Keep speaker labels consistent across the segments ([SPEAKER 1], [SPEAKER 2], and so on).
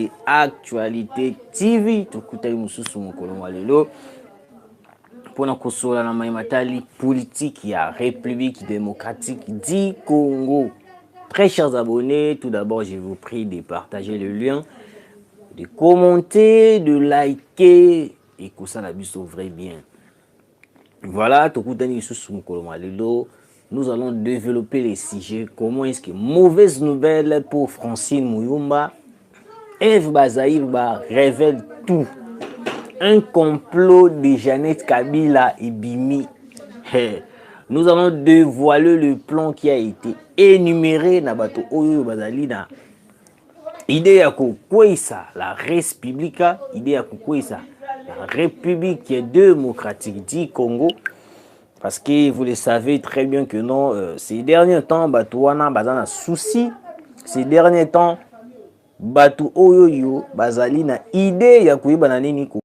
[SPEAKER 1] et Actualité TV. Tukutani mususu mokolo wa lelo pona kosola na matali politique ya République démocratique du Congo. Très chers abonnés, tout d'abord je vous prie de partager le lien, de commenter, de liker et que ça n'abuse vrai bien. Voilà, tukutani mususu mokolo wa lelo. Nous allons développer les sujets. Comment est-ce que mauvaise nouvelle pour Francine Muyumba, Eve Bazaïba révèle tout. Un complot de Jeannette Kabila et Bimi. Nous allons dévoiler le plan qui a été énuméré na bato oyo bazali na idée ya kokwesa la République, idée ya kokwesa la République démocratique du Congo. Parce que vous le savez très bien que non, ces derniers temps, Batouana bazana souci. Ces derniers temps, Batou Oyoyo bazali na idée ya kuiba na nini ko.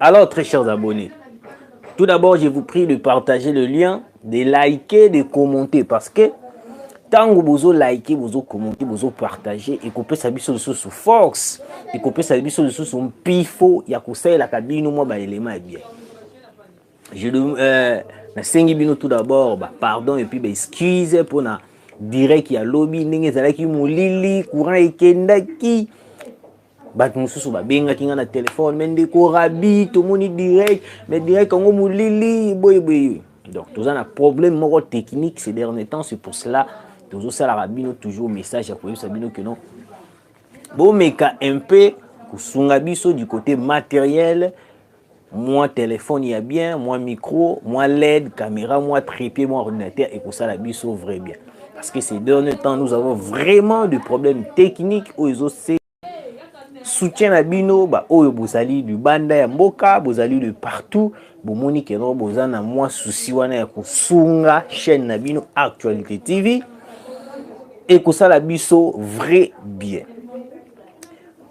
[SPEAKER 1] Alors, très chers abonnés, tout d'abord, je vous prie de partager le lien, de liker, de commenter. Parce que tant que vous likez, vous commentez, vous partagez, et que vous savez sur force, et que vous savez sur son pifo, il y a que ça, la cabine, moi, bah, élément est bien. Je na sengi bino tout d'abord, bah, pardon, et puis bah, excuse pour na direct qu'il y a lobby, n'engé zalaki moulili, courant et kendaki. Bat mususu ba benga kinga na téléphone, mende ko rabi, tout moni direct, mais direct on moulili, boy. Donc, tout ça, un problème moro technique ces derniers temps, c'est pour cela. Toujours ça la rabino toujours message à pour sabino que non. Bon mais un peu kusunga biso du côté matériel, moi téléphone il y a bien, moi micro, moi LED, caméra, moi trépied, moi ordinateur et pour ça la biso vrai bien. Parce que ces derniers temps nous avons vraiment des problèmes techniques aux autres soutien à bino ba oyo bozali du banda ya mboka, bozali de partout, bomoni ke no bozana moi souci wana ya kusunga chaîne na bino Actualité TV. Et que ça la biso vrai bien.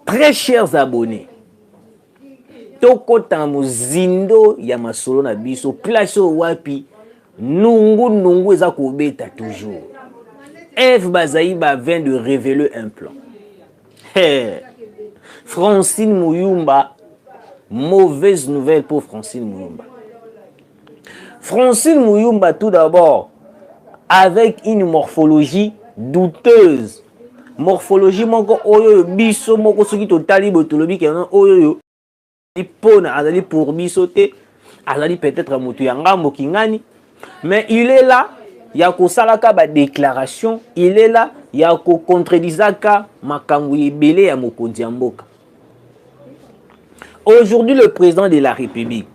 [SPEAKER 1] Très chers abonnés, toko tamuzindo ya masolo na biso place wapi nungu eza kobeta toujours. Eve Bazaïba vient de révéler un plan. Francine Muyumba, mauvaise nouvelle pour Francine Muyumba. Francine Muyumba tout d'abord avec une morphologie douteuse. Morphologie moko oyo biso moko soki totali botolobi ke oyo pona azali pour biso te, azali peut-être moto ya ngambo kingani, mais il est là ya ko salaka ba déclaration, il est là ya ko contredisaka makambo ebele ya mokonzi ya mboka. Aujourd'hui le président de la République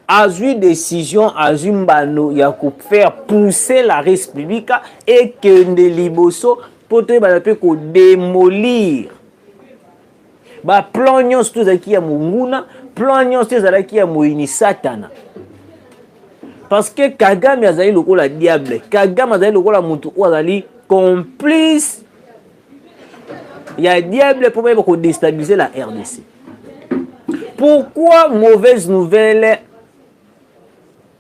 [SPEAKER 1] a eu décision à Zumbano ya ko faire pousser la République et que de liboso pour te démolir. Ba plan nyonso tozaki ya munguna, plan nyonso tozaki ya moini satana. Parce que Kagame azali lokola diable, Kagame azali lokola mutu azali complice ya diable pour déstabiliser la RDC. Pourquoi mauvaise nouvelle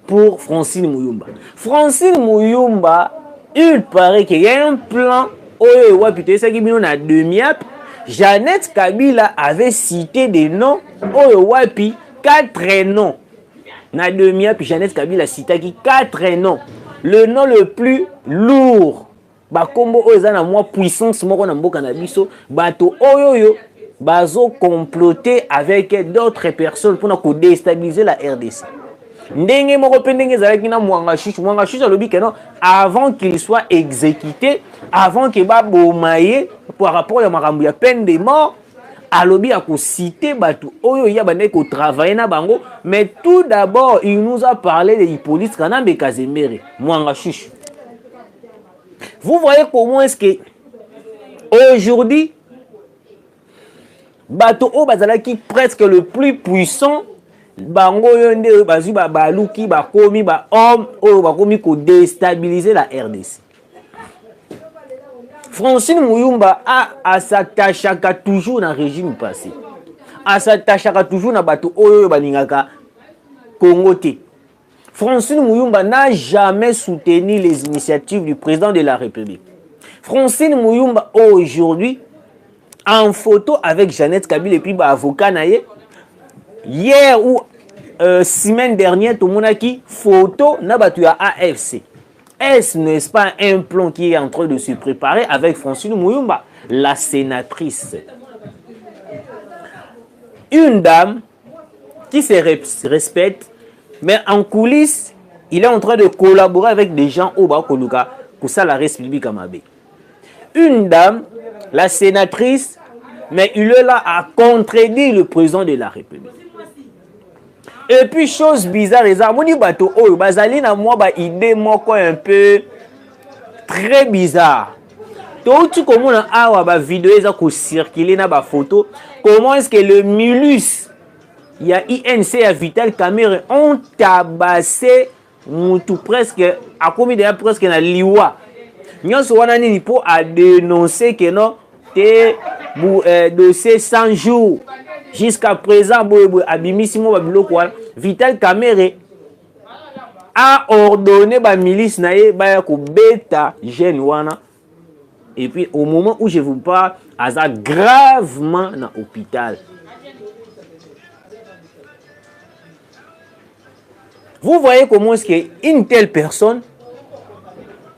[SPEAKER 1] pour Francine Muyumba? Francine Muyumba, il paraît qu'il y a un plan. Oyo wapite ça qui bino na demi-ap. Jeannette Kabila avait cité des noms. Oyo wapi 4 noms. Na demi-ap Jeannette Kabila cité qui 4 noms. Le nom le plus lourd. Ba kombo oyo za na moi puissance moko na mboka na biso, bato oyo bazo comploter avec d'autres personnes pour déstabiliser la RDC. Ndenge moko pendenge zalaki na Mwanga Chuchu alobi que non, avant qu'il soit exécuté, avant que ba bomaye par rapport à makambo ya peine de mort, alobi a ko citer batu oyo ya bande ko travailler na bango, mais tout d'abord il nous a parlé de Hippolyte Kanambe Kazemere, Mwanga Chuchu. Vous voyez comment est-ce que aujourd'hui bato o bazalaki presque le plus puissant bango yonde bazu ba baluki ba komi ba homme o ba komi ko déstabiliser la RDC. Francine Muyumba a s'attachaka toujours dans régime passé. A s'attachaka toujours na bato oyo baningaka Congo te. Francine Muyumba n'a jamais soutenu les initiatives du président de la République. Francine Muyumba aujourd'hui en photo avec Jeannette Kabila et puis avocat naye. Hier ou semaine dernière, tout le monde a qui photo n'a battu à AFC. Est-ce n'est-ce pas un plan qui est en train de se préparer avec Francine Muyumba, la sénatrice? Une dame qui se respecte, mais en coulisses, il est en train de collaborer avec des gens au Bakoluka pour ça la République Amabé. Une dame, la sénatrice, mais il est là à contredire le président de la République. Et puis, chose bizarre, les harmonies bateau, oh, bazali na moi, idée, moi, quoi, un peu très bizarre. Donc, tu comment la vidéo, ils ont circulé dans la photo. Comment est-ce que le Mulus, il y a INC à Vital Cameroun, ont tabassé tout presque, à combien d'ailleurs presque dans l'Iwa. Nous avons pour à dénoncer que non, t'es dossier 100 jours. Jusqu'à présent, Vital Cameroun a ordonné la milice naïe ko beta jeune wana. Et puis au moment où je vous parle, aza gravement dans l'hôpital. Vous voyez comment est-ce qu'une telle personne,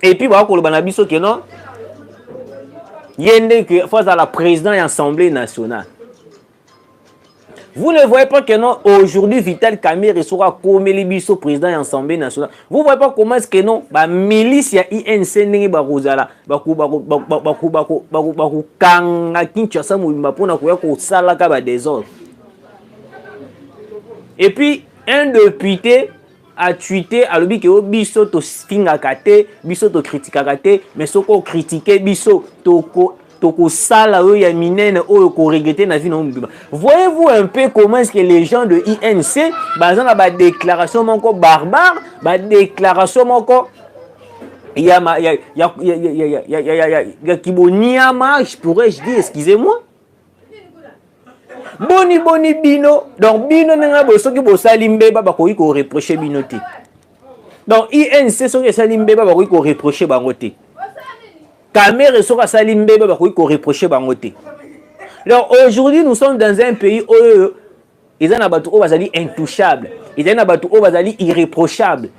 [SPEAKER 1] et puis voilà, que non, il y a face à la présidente de l'Assemblée nationale. Vous ne voyez pas que non, aujourd'hui, Vital Kamerhe sera comme les biso président de l'Assemblée nationale. Vous ne voyez pas comment est-ce que non, la milice ya INC n'est pas rozala, et puis, un député a tweeté à l'objet que biso to stingakate, biso to criticakate, mais ce qu'on critiquait biso toko sala ya minene o ko regretter na vie non. Voyez-vous un peu comment est-ce que les gens de INC bazan na ba déclaration moko barbare, ba déclaration moko ya kiboniama, pourrais-je dire, excusez-moi. Boni bino, donc bino nenga bo soki bo salimbe ba ko reprocher bino te. Donc INC soki salimbe ba ko reprocher bango te. Cameroun sera salimbe ba ko reprocher bango te. Donc aujourd'hui nous sommes dans un pays où ils en abatu o bazali intouchable, ils en abatu o bazali irréprochable.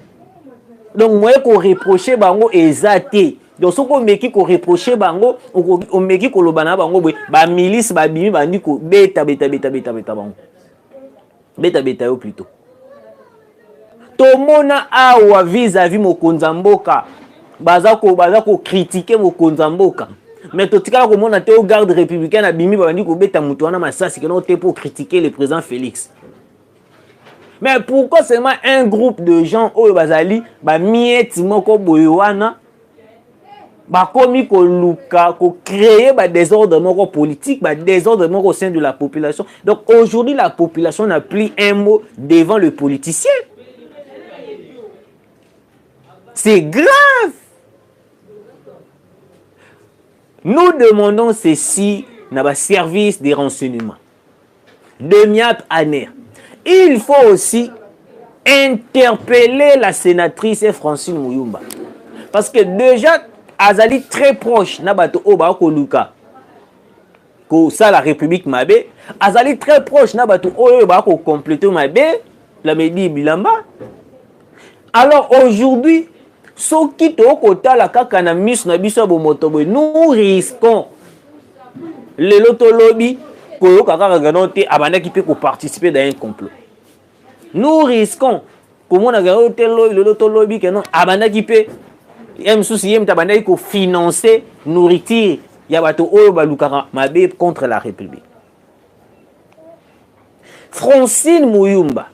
[SPEAKER 1] Donc moi ko reprocher bango ezate. Donc ce qu'on meki ko reprocher bango, on meki ko lobana bango ba milice ba bimi bandi ko beta bango. Beta yo plutôt. Tomona awa vis-à-vis mokonza mboka. Baza ko critiquer mokonza mboka. Mais totika ko mona te au garde républicain na bimi bandi ko beta mutu wana masasi que non te pour critiquer le président Félix. Mais pourquoi seulement un groupe de gens oyo bazali ba mieti moko boyoana bakomi ko luka ko créer ba désordre moko politique, ba désordre moko au sein de la population. Donc aujourd'hui la population n'a plus un mot devant le politicien. C'est grave. Nous demandons ceci dans le service des renseignements de Miap Aner. Il faut aussi interpeller la sénatrice Francine Muyumba. Parce que déjà, azali très proche nabato oba ko luka ko ça la République Mabé, azali très proche nabato oba ko compléter Mabé la Medi Bilamba. Alors aujourd'hui, so qui to kota la kaka na mis na biso bo motobo, nous risquons le loto lobby ko kaka ganote abanda qui peut participer dans un complot. Nous risquons comment on a ganote le loto lobby que non abanda qui peut financer nourriture contre la République. Francine Muyumba,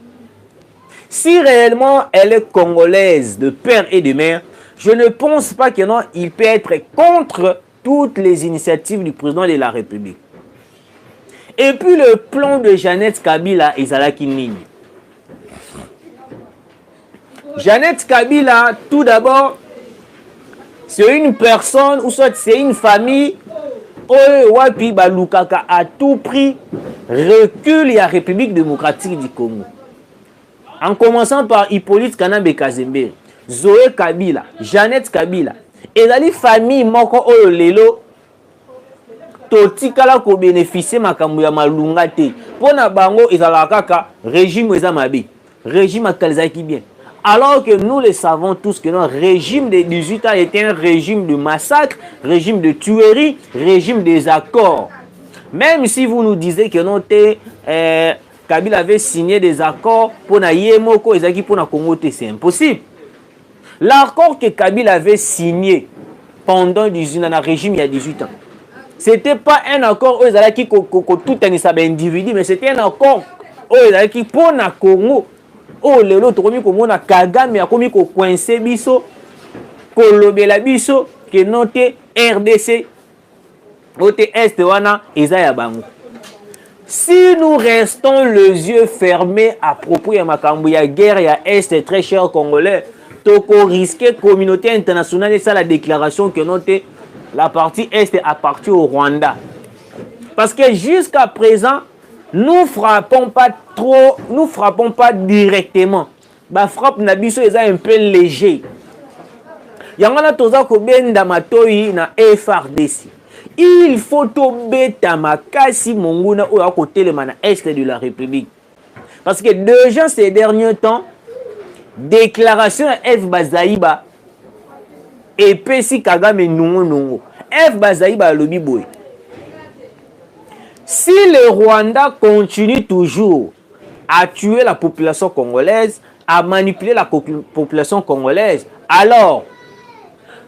[SPEAKER 1] si réellement elle est congolaise de père et de mère, je ne pense pas qu'il peut être contre toutes les initiatives du président de la République. Et puis le plan de Jeannette Kabila et Zalaki Nini. Jeannette Kabila, tout d'abord, c'est une personne ou soit c'est une famille wapi balukaka à tout prix recule la République démocratique du Congo. En commençant par Hippolyte Kanambe Kazembe, Zoé Kabila, Jeannette Kabila, ezali famille moko oyo lelo totikala ko bénéficier makambo ya malunga te pona bango ezalaka kaka régime eza mabe régime akalizaki bien alors que nous le savons tous que notre régime de 18 ans était un régime de massacre, régime de tuerie, régime des accords. Même si vous nous disiez que notre Kabila avait signé des accords pour na Yemoko ezaki pour na Congo, c'est impossible. L'accord que Kabila avait signé pendant 18 ans, dans le régime il y a 18 ans, c'était pas un accord où ils allaient tout un individu, mais c'était un accord où ils allaient pour na Congo. Oh lelo tokomi komona Kagame akomi ko coincer biso kolobela biso que note RDC ote est wana eza ya bango. Si nous restons les yeux fermés à propos ya makambo ya guerre ya est, très cher Congolais, toko risquer communauté internationale et ça la déclaration que note la partie est appartient au Rwanda. Parce que jusqu'à présent nous frappons pas directement. Ba frappe na biso eza un peu léger. Yangana toza ko benda matoi na FRDC. Il faut tobeta makasi monguna oyo akotelema na est de la République. Parce que déjà ces derniers temps déclaration ya F Bazaïba et pesi Kagame nungo. F Bazaïba lobi boy. Si le Rwanda continue toujours à tuer la population congolaise, à manipuler la population congolaise, alors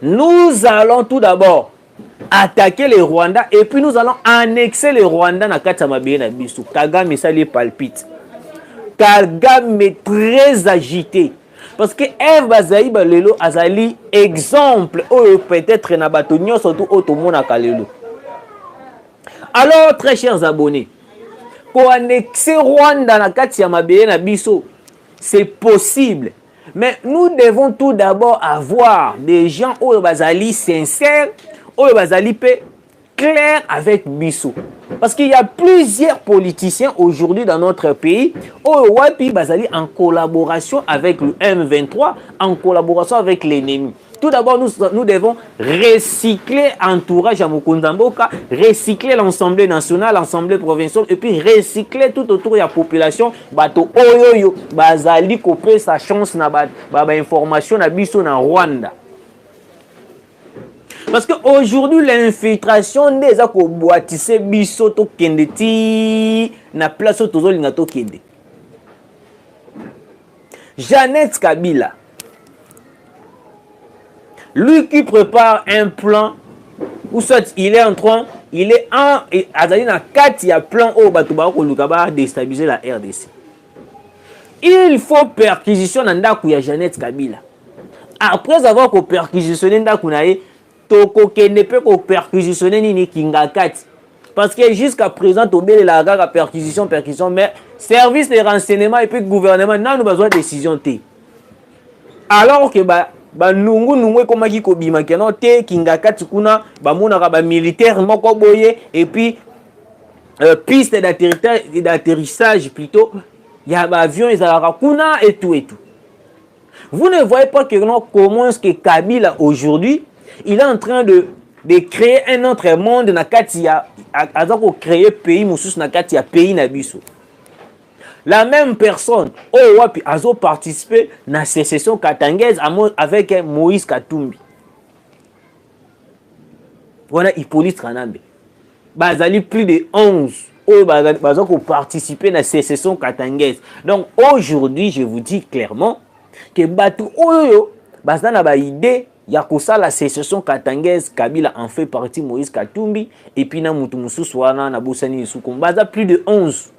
[SPEAKER 1] nous allons tout d'abord attaquer le Rwanda et puis nous allons annexer le Rwanda na kati ya mabele na biso. Kagame ça lui palpite. Kagame est très agité. Parce que F Bazaïba lelo azali exemple oyo peut-être na bato nyonso tout otomonaka lelo. Alors, très chers abonnés, pour annexer Rwanda na kati ya mabele na biso, c'est possible. Mais nous devons tout d'abord avoir des gens oyo bazali sincères, oyo bazali pe clair avec biso. Parce qu'il y a plusieurs politiciens aujourd'hui dans notre pays, oyo wapi bazali en collaboration avec le M23, en collaboration avec l'ennemi. Tout d'abord, nous devons recycler l'entourage à Mukundamboka, recycler l'Assemblée nationale, l'Assemblée provinciale, et puis recycler tout autour de la population. Bato oyoyo, bazali kopé sa chance na ba information na biso na Rwanda. Parce qu'aujourd'hui, l'infiltration des akoboatisse biso to kende ti na place tozo linga to kende. Jeannette Kabila. Lui qui prépare un plan, ou soit il est en train, il est en, azali na 4, il y a plan au Batouba ko lukaba déstabiliser la RDC. Il faut perquisition dans ndaku ya Jeannette Kabila. Après avoir perquisitionné ndaku na ye, toko kende pe ko perquisitionner ni kinga 4. Parce que jusqu'à présent, tobele la gaga perquisition, mais service de renseignement et puis gouvernement, n'a nous besoin de décision T. Alors que nungu komaki kobima keno te kinga kati kuna bamonaka ba militaire moko boye et puis piste d'atterrissage plutôt ya ba avion ezalaka kuna et tout. Vous ne voyez pas que non, comment est-ce que Kabila aujourd'hui il est en train de créer un autre monde na kati ya azako créer pays mususu na kati ya pays na biso. La même personne, a participé à la sécession katangaise avec Moïse Katumbi. Voilà Hippolyte Kanambe. Bazali plus de 11 ont participé à la sécession katangaise. Donc aujourd'hui, je vous dis clairement que Batu Oyo, bazana ba idée, yakosa la sécession katangaise, Kabila en fait partie Moïse Katumbi, et puis na mutu mususu wana na bosani sukum. Baza plus de 11.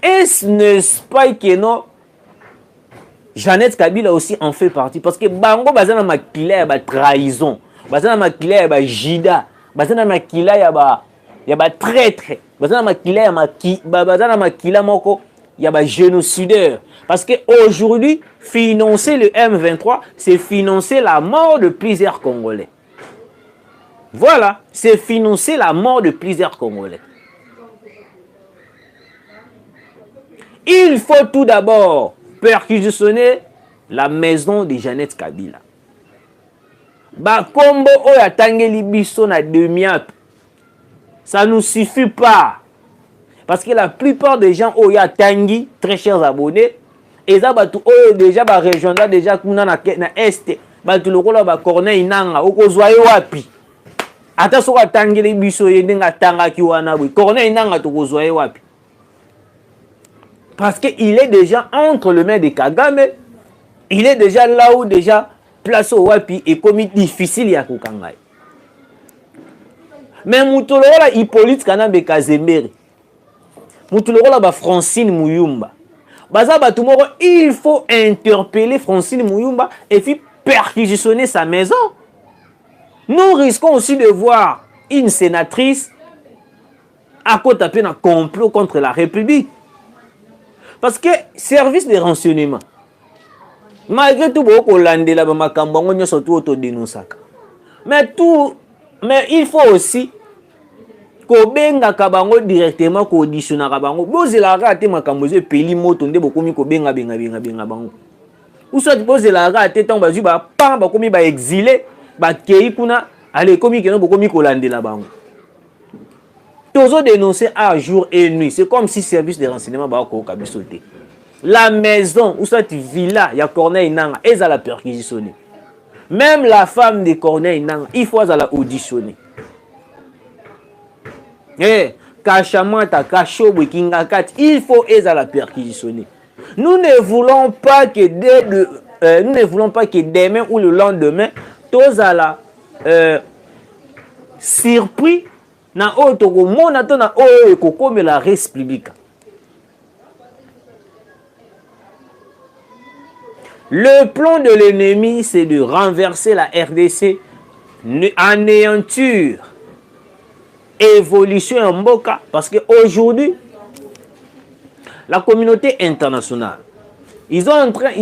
[SPEAKER 1] Est-ce n'est-ce pas que non Jeannette Kabila aussi en fait partie parce que bango bazana makila ya ba trahison, bazana makila ya ba jida, bazana makila ya ba traître, bazana makila ya bazana makila moko ya ba génocideur parce que aujourd'hui financer le M23 c'est financer la mort de plusieurs Congolais. Voilà, c'est financer la mort de plusieurs Congolais. Il faut tout d'abord perquisitionner la maison de Jeannette Kabila. Ba combo oyo atangeli biso na demi-heure. Ça nous suffit pas. Parce que la plupart des gens oyo atangi, très chers abonnés, eza batu oyo déjà ba rejoindre déjà kuna na est, batu lokola ba Corneille Nanga okozwa ye wapi? Ata soka tangeli biso ye ndenga tangaki wana boy. Corneille Nanga tokozwa ye wapi? Parce qu'il est déjà entre les mains de Kagame, il est déjà là où déjà place au wapi et comme difficile ya kokanga. Mais mutolola Hippolyte Kanambe Kazemere, mutolola ba Francine Muyumba, baza batu moko, il faut interpeller Francine Muyumba et puis perquisitionner sa maison. Nous risquons aussi de voir une sénatrice à côté d'un complot contre la République. Parce que service de renseignement, malgré tout, beaucoup de la makambango ne sont tout dénonçaka. Mais il faut aussi que benga kabango directement ko auditionna kabango. Boze la rate makamboze peli moto nde bokomi ko benga bango. Ou soit boze la rate tant bazu ba pa ba komi ba exilé ba kei kuna ale komi keno bokomi ko landela bango. Toujours dénoncer à jour et nuit. C'est comme si service de renseignement va sauter. La maison ou cette villa, il y a Corneille Nanga, elle a la perquisitionner. Même la femme de Corneille Nanga, il faut la auditionner. Eh, Kachamata, Kachobo, Kingakat, il faut la perquisitionner. Nous ne voulons pas que demain ou le lendemain, tous à la surpris. Na otoko mona to na oyo kokome la république. Le plan de l'ennemi, c'est de renverser la RDC, anéantir évolution en Mboka, parce qu'aujourd'hui, la communauté internationale, ils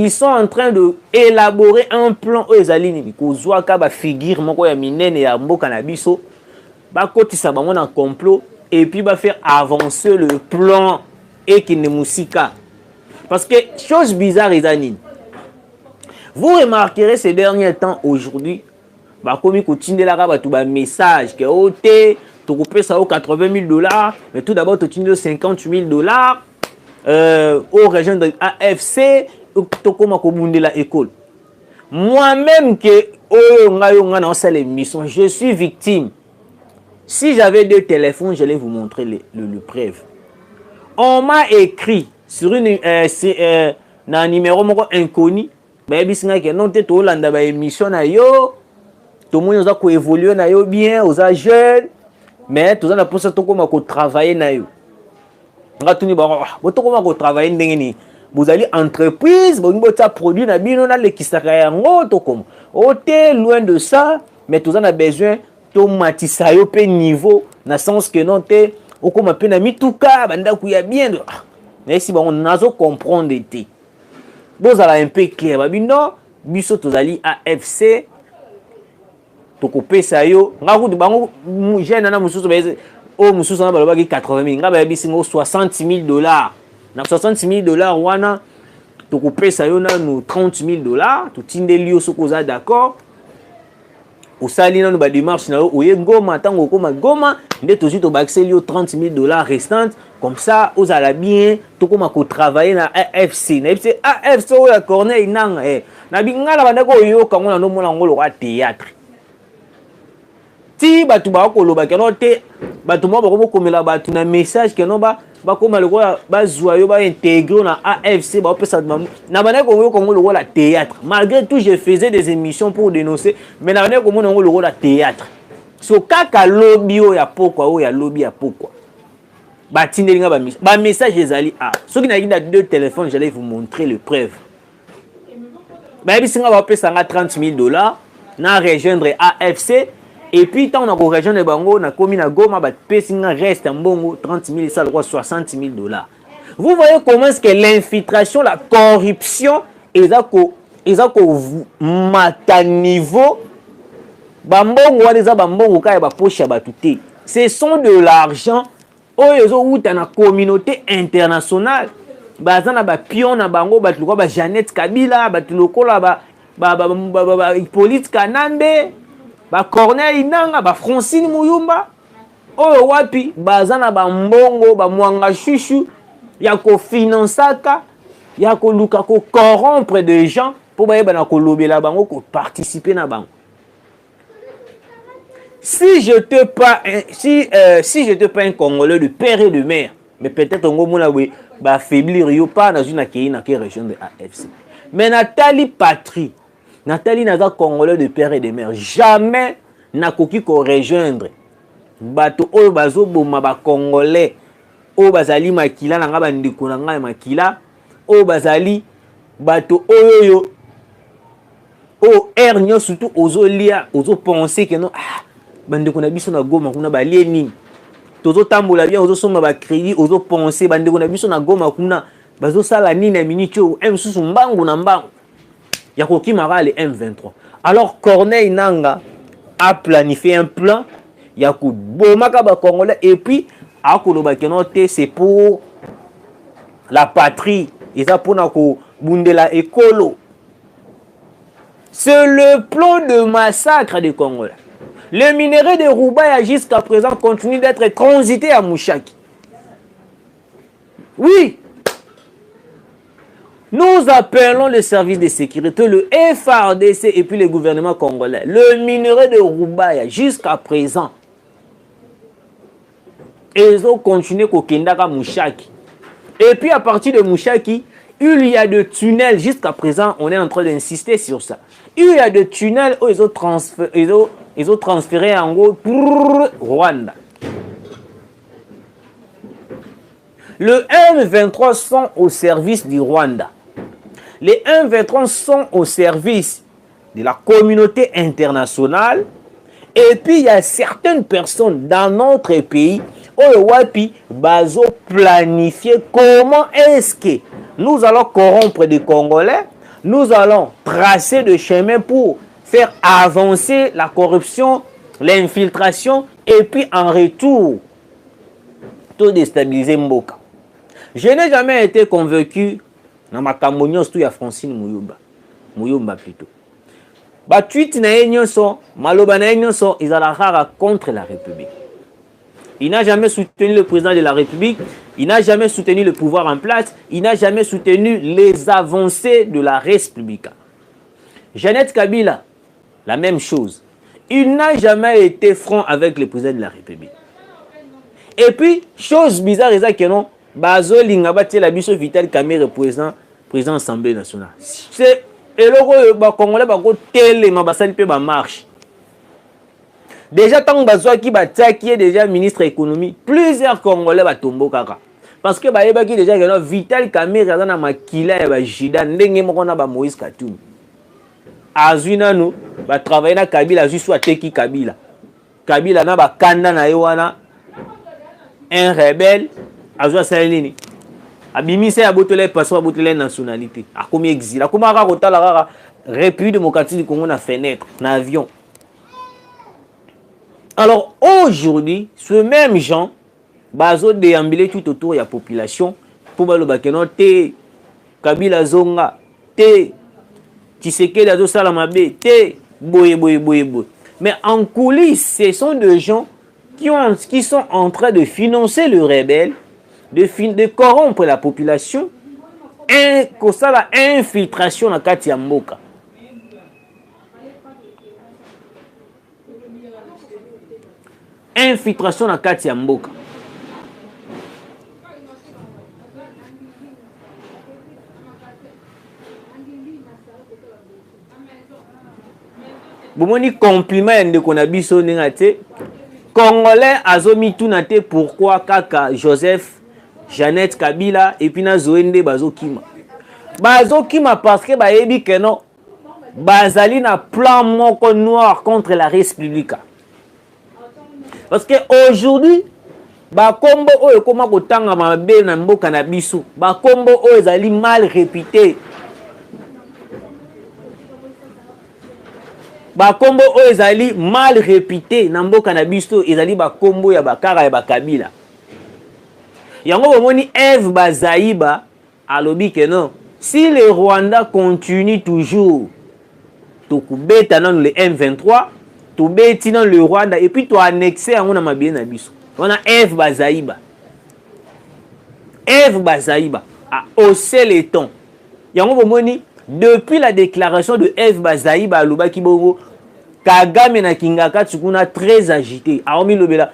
[SPEAKER 1] sont en train de élaborer un plan aux alliés kozwaka ba figure moko ya minene ya Mboka na biso. Ba kotisa bango na complot et puis va faire avancer le plan et qui ne musika. Parce que chose bizarre Izanine. Vous remarquerez ces derniers temps aujourd'hui, ba komi kotinde la ba tout ba message que oté to couper ça au $80,000 mais tout d'abord to tinde $50,000 au région de AFC to koma ko bundela école. Moi-même que ngayo nga na sala émission, je suis victime. Si j'avais 2 téléphones, j'allais vous montrer le preuve. On m'a écrit sur un numéro inconnu. Mais si que non te to landa ba émission na yo, to mo yoza ko évoluer na yo bien, aux jeunes, mais to za na posa to koma ko travailler na yo. Ngatuni ba to koma ko travailler ndenge ni. Vous allez entreprise, vous avez produit na bino na le kisaka yango to comme. Oté loin de ça, mais to za na besoin to matisa yo pe niveau na sens que non te okoma pe na mituka banda kuya bien mais si on nazo comprendre te boza la un peu clair babino biso tozali AFC to kopesa yo ngaku bango jeune na mususu beze o mususu na balobaki 80,000 ngaba bisingo $60,000 na $60,000 wana to kopesa yo na no $30,000 to tindeli yo sokoza d'accord. Au salina nous ba démarche na oye ngoma tango koma goma nde tozi to baxeli yo $30,000 restant comme ça aux ala bien to koma ko travailler na AFC na AFC o ya Corneille Nanga na bingala banda ko yo kango na no mona ngolo wa théâtre ti batu ba ko loba keno te batu mo ba ko komela batu na message keno ba koma loko ba zwa yo ba intégrer na AFC ba pesa na bana ko yo kongo loko la théâtre. Malgré tout je faisais des émissions pour dénoncer mais na bana ko mo ngo loko la théâtre. So kaka lobby o ya pokwa o ya lobby ya pokwa ba tindelinga ba message ezali soki na kinda 2 téléphones j'allais vous montrer le preuve. Ba bisinga ba pesa nga $30,000 na rejoindre AFC. Et puis, quand on a rejoint bango, on a commis na goma, bah, pesinga reste en bongo, 30,000, ça doit $60,000. Vous voyez comment est-ce que l'infiltration, la corruption, ils ont mata niveau, bambongo, waliza bambongo, kaya ba poche ba tuté. Ce sont de l'argent, ils ont eu dans la communauté internationale. Bah, ça na ba pion na bango, bah, tu vois, bah, Jeannette Kabila, bah, tu le colla, bah, Hippolyte Kanambe, Corneille Nanga, Francine Muyumba, oyo wapi bazana ba mbongo ba mwanga chuchu ya ko finansaka ya ko luka ko corrompre des gens pour ba na ko lobela bango ko participer na bango. Si je te pas un Congolais de père et de mère, mais peut-être on mona we ba affaiblir yo pas dans une région de AFC. Mais Nathalie Patrie, Nathalie naza Congolais de père et de mère, jamais na koki ko rejoindre bato oyo bazo boma ba Congolais oyo bazali makila na nga bandeko na nga makila oyo bazali bato oyo o ernyo surtout ozo lia ozo penser que non bandeko na biso na Goma kuna balie nini tozo tambola bien ozo soma ba crédit ozo penser bandeko na biso na Goma kuna bazo sala nini na minute o msusu mbangu na mbangu ya kokimaka le M23. Alors Corneille Nanga a planifié un plan ya kubomaka ba Congolais et puis a koloba kenote c'est pour la patrie et ça pour na ko bundela ekolo. C'est le plan de massacre des Congolais. Le minerai de Roubaïa jusqu'à présent continue d'être transité à Mouchaki. Oui. Nous appelons le service de sécurité, le FARDC et puis le gouvernement congolais. Le minerai de Roubaïa jusqu'à présent. Ils ont continué à Mouchaki. Et puis à partir de Mouchaki, il y a des tunnels. Jusqu'à présent, on est en train d'insister sur ça. Il y a des tunnels où ils ont transféré en gros pour Rwanda. Le M23 sont au service du Rwanda. Les M23 sont au service de la communauté internationale. Et puis, il y a certaines personnes dans notre pays qui ont planifié comment est-ce que nous allons corrompre des Congolais. Nous allons tracer des chemins pour faire avancer la corruption, l'infiltration. Et puis, en retour, tout déstabiliser Mboka. Je n'ai jamais été convaincu dans ma camonios tout ya Francine Muyumba plutôt. Ba tweet na nyonso, maloba na nyonso, ils ont la rara contre la République. Il n'a jamais soutenu le président de la République, il n'a jamais soutenu le pouvoir en place, il n'a jamais soutenu les avancées de la République. Jeannette Kabila, la même chose. Il n'a jamais été franc avec le président de la République. Et puis, chose bizarre, c'est que non, Bazo Lingabati la biso Vital Kamerhe président de l'Assemblée nationale. C'est et le Congolais bako télé mabasali pe ba marche. Déjà tant Bazo qui est déjà ministre de l'économie, plusieurs Congolais ba tombo kaka. Parce que ba yeba ki déjà que Vital Kamerhe azana makila ya ba jida ndenge moko na ba Moïse Katumbi. Azwina nous ba travailler na Kabila juste ateki Kabila. Kabila na ba kanda na yewana un rebelle azwa salini abimisa ya botole passeport botole nationalité akomi exil akoma ka kotala kaka République démocratique du Congo na fenêtre na avion. Alors aujourd'hui ce même gens bazo déambuler tout autour ya population pour baloba keno te Kabila zonga te Tshisekedi azo sala mabe te boye. Mais en coulisses ce sont des gens qui sont en train de financer le rebelle, de corrompre la population, et que ça la infiltration dans Kati Mboka. Infiltration dans Kati Mboka. Bomoni compliment yande kona biso nengate Congolais azomi tunate pourquoi kaka Joseph Jeannette Kabila et puis na Zoende bazokima parce que bayebi que non bazali na plan moko noir contre la République. Parce que aujourd'hui ba kombo oyo koma kotanga mabe na mboka na biso ba kombo oyo ezali mal réputé. Ba kombo oyo ezali mal réputé na mboka na biso ezali ba kombo ya bakara ya bakabila. Yango bomoni Eve Bazaïba alobi que non, si le Rwanda continue toujours tokubeta dans le M23, tobeti dans le Rwanda, et puis tu as annexé à mon bien nabiso. On a Eve Bazaïba. Eve Bazaïba a haussé les tons. Depuis la déclaration de Eve Bazaïba à Lubaki Bongo, Kagame na Kingaka Tsukuna très agité. Aomi Lobela.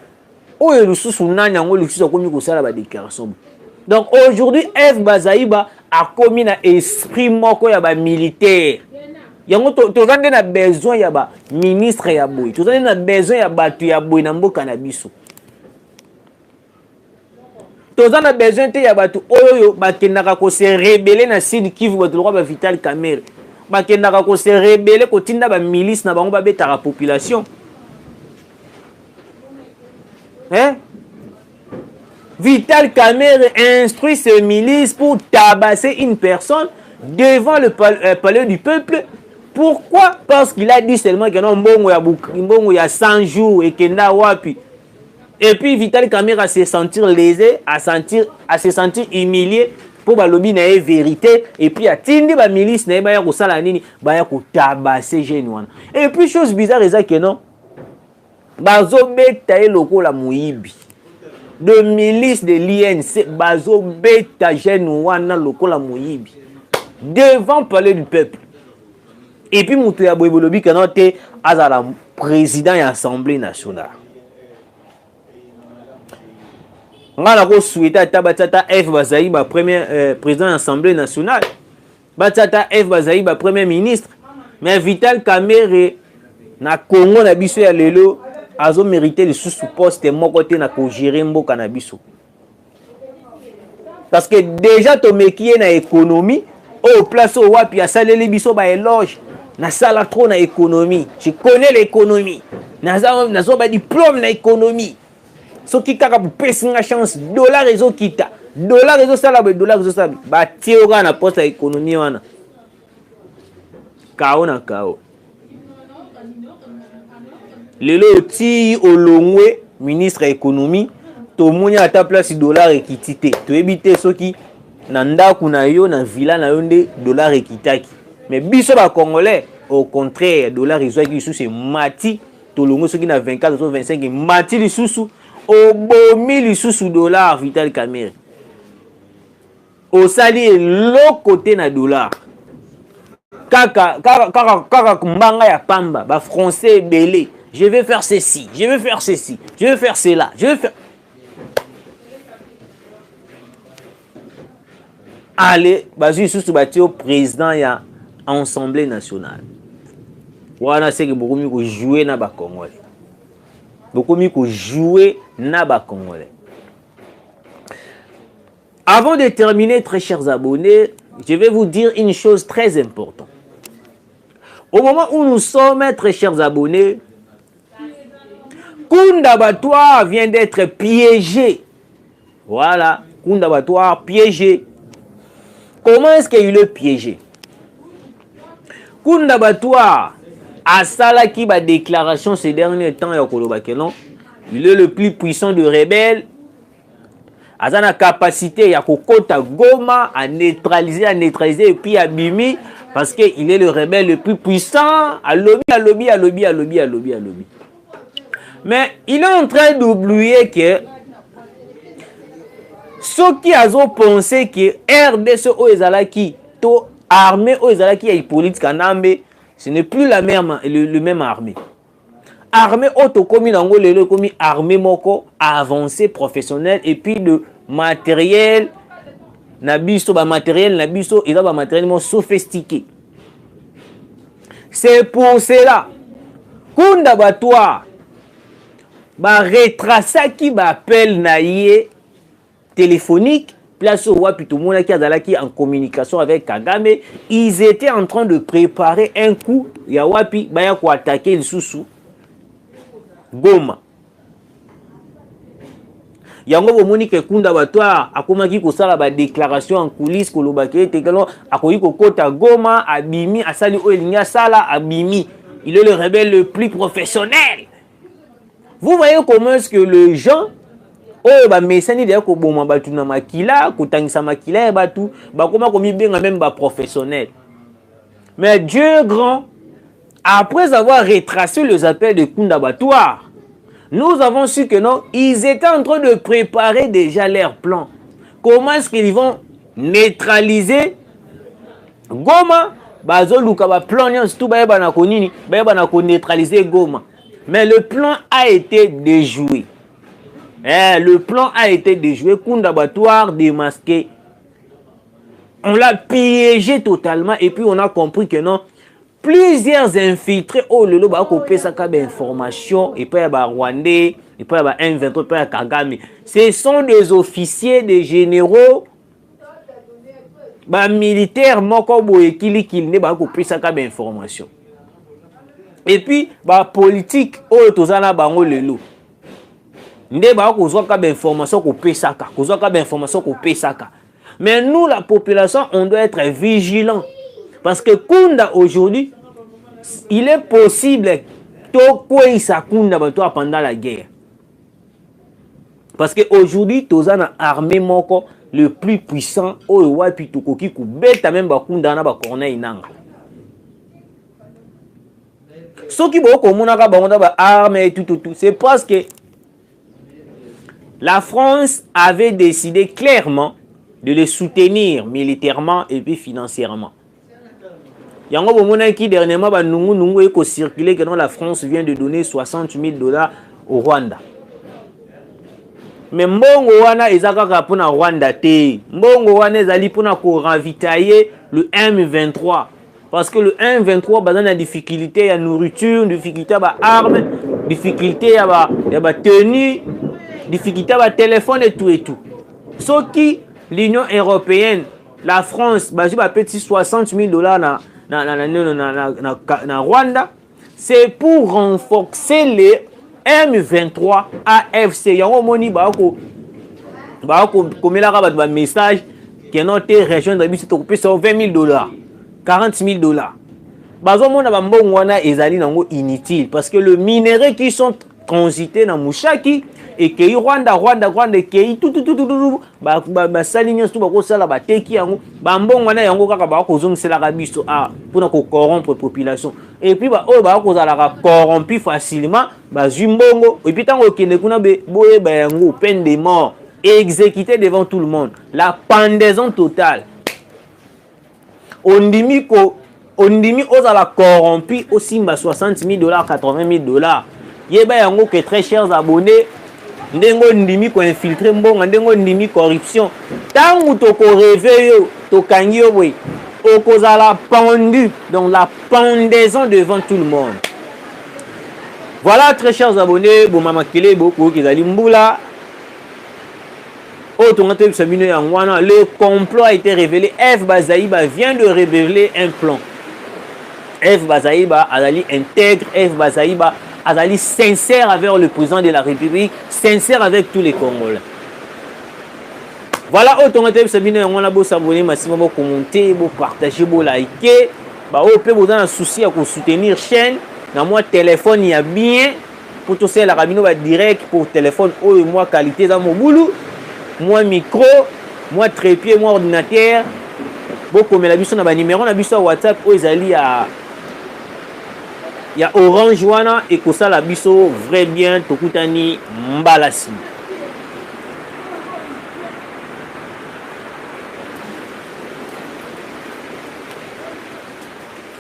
[SPEAKER 1] Oh, le sous-sounan, le sous-sounan, la déclaration. Donc aujourd'hui, Eve Bazaïba a commis un esprit moko ya ba militaire. Yango to zande na besoin ya ba ministre ya boy. To zande na besoin ya batu ya boy na mboka na biso. To zande na besoin te ya batu oyo bakendaka ko se rebeller na Sud Kivu batu roi ba Vital Kamerhe. Bakendaka ko se rebeller ko tinda ba milice na bango ba betaka population. Hein? Vital Kamerhe instruit ses milices pour tabasser une personne devant le palais du peuple. Pourquoi? Parce qu'il a dit seulement que non, il y a 100 jours et qu'il n'a wapi. Et puis Vital Kamerhe a se sentir lésé, à se sentir humilié pour balobi na vérité. Et puis a tindi ba milice na ba ko sala nini, ba ko tabasser jeune wana. Et puis chose bizarre c'est que non, bazo beta eloko la muibi. De milice de l'INC, bazo beta jeune wana lokola moyibi devant le palais du peuple. Et puis moutou ya boybolobi kanote azala président de l'Assemblée nationale. Ngala ko souhaita tabatata F Bazaïba premier président de l'Assemblée nationale. Batata F Bazaïba premier ministre. Mais Vital Kamerhe na Congo na biso ya lelo azo mérité le sous-poste mon côté na ko gérer mboka na biso. Parce que déjà to mekié na économie au place au wapi a saleli biso ba éloge na sala trop na économie. Je connais l'économie. Nazo ba diplôme na économie. So ki kaka pour pesa nga chance dollar ezo kita. Dollar ezo sala ba dollar ezo sala ba tioga na poste ya économie wana. Kao na kao. Lelo ti olongwe ministre économie to moni à ta place dollar ekitité to ebité soki na ndaku na yo na villa na yo nde dollar ekitaki mais biso ba congolais au contraire dollar ezwaki sous c'est mati to longo soki na 24 ou 25 mati lisusu obomi lisusu dollar Vital Kamerhe au sali le côté na dollar kaka mbanga ya pamba ba français belé. Je vais faire ceci, je vais faire ceci, je vais faire cela, je vais faire... Allez, vas-y, sous le président de l'Assemblée nationale. Voilà, c'est que beaucoup mieux jouer na ba Congolais. Beaucoup mieux jouer na ba Congolais. Avant de terminer, très chers abonnés, je vais vous dire une chose très importante. Au moment où nous sommes, très chers abonnés, Kounda-Batoire vient d'être piégé. Voilà, Kounda-Batoire piégé. Comment est-ce qu'il est piégé? Kounda-Batoire a salaki ba déclaration ces derniers temps ya kolobakelo. Il est le plus puissant de rebelles. A la capacité ya kokota Goma à neutraliser et puis à Bimi parce qu'il est le rebelle le plus puissant. À lobby. Mais il est en train d'oublier que ceux qui ont pensé que RDC Oezalaki, to armée Oezalaki et politique Kanambe, ce n'est plus la même, le même armée. Armée autocomi nango lelo komi armée moko avancée professionnelle et puis le matériel nabiso ba matériel nabiso il a ba matériel sophistiqué. C'est pour cela Kounda-Batoire ba retracer qui ba appel naie téléphonique place au wapi tout le monde qui a en communication avec Kagame, ils étaient en train de préparer un coup ya wapi ba ya ko attaquer le Soussou Goma. Yango bomoni ke Kounda-Batoire akomaki ko sala ba déclaration en coulisses ko lobaki tekelo akoyi ko kota Goma abimi asali oelinga sala abimi. Il est le rebelle le plus professionnel. Vous voyez comment est-ce que les gens oh ba mesani de ko boma batu na makila ko tangisa makila batu ba koma komi benga même ba professionnel. Mais Dieu grand Après avoir retracé les appels de coups d'abattoir, nous avons su que non, ils étaient en train de préparer déjà leur plan. Comment est-ce qu'ils vont neutraliser Goma? Bazoluka ba plan tout ba na konini, ba na ko neutraliser Goma. Mais le plan a été déjoué. Le plan a été déjoué, coup d'abattoir démasqué. On l'a piégé totalement et puis on a compris que non, plusieurs infiltrés, oh le ba copier ça comme information et puis il y a Rwandais, et puis il y a M23, et puis Kagame. Ce sont des officiers, des généraux, militaires, moko boye kili ne ba copier ça comme information. Et puis politique, oh tozana bango lelo. Nde ba kozwa comme information ko pesaka, kozwa comme information ko pesaka. Mais nous la population, on doit être vigilant parce que Kunda aujourd'hui, il est possible pendant la guerre. Parce qu'aujourd'hui, tu as une armée le plus puissant, c'est parce que la France avait décidé clairement de les soutenir militairement et puis financièrement. Yango bomona qui dernièrement ba nungu eko circuler que la France vient de donner 60 000 $ au Rwanda. Mais mbongo wana ezaka pour na Rwanda te. Mbongo wana ezali pour na ko ravitailler le M23 parce que le M23 ba dans difficulté ya nourriture, difficulté ba armes, difficulté ya ba tenue, difficulté ba téléphone et tout. Ce qui l'Union européenne, la France, ba petit 60 000 $ na Rwanda, c'est pour renforcer les M23 AFC. Yango moni ba ko komela ba message que notre région de biso occupé sur 20 000 $, 40 000 $. Bazo mona ba mbongo wana ezali nango inutile parce que le minerai qui sont transités na Mushaki et que Rwanda que tout ba salignos tout ba ko sala ba teki yango ba mbongo wana yango kaka ba ko zongisela ka biso pour na ko corrompre population et puis ba ko zala corrompu facilement ba zimbongo et puis tango kende kuna boye ba yango peine de mort exécuté devant tout le monde, la pendaison totale. On dit ozala corrompu aussi 60 000 $, 80 000 $. Yeba yango que très chers abonnés, ndengo ndimi ko infiltrer mbongo, ndengo ndimi corruption. Tangu to ko réveiller to kangi yo boy, okozala pendu dans la pendaison devant tout le monde. Voilà très chers abonnés, bon mama kele beaucoup qui zali mbula. Le complot a été révélé. F Bazaïba vient de révéler un plan. F Bazaïba Azali intègre, F Bazaïba Azali sincère avec le président de la République, sincère avec tous les Congolais. Voilà, autant que on a beau s'abonner, maximum commenter, beau partager, beau liker. Bah au peut vous donner un souci à soutenir chaîne. Dans mon téléphone il y a bien pour tout ça la rabino va direct pour téléphone oh moi qualité dans mon boulot. Moi micro, moi trépied, moi ordinateur. Beaucoup mais la biso na ba numéro na biso WhatsApp o ezali ya Orange wana et ko ça la biso vrai bien tokutani mbalasi.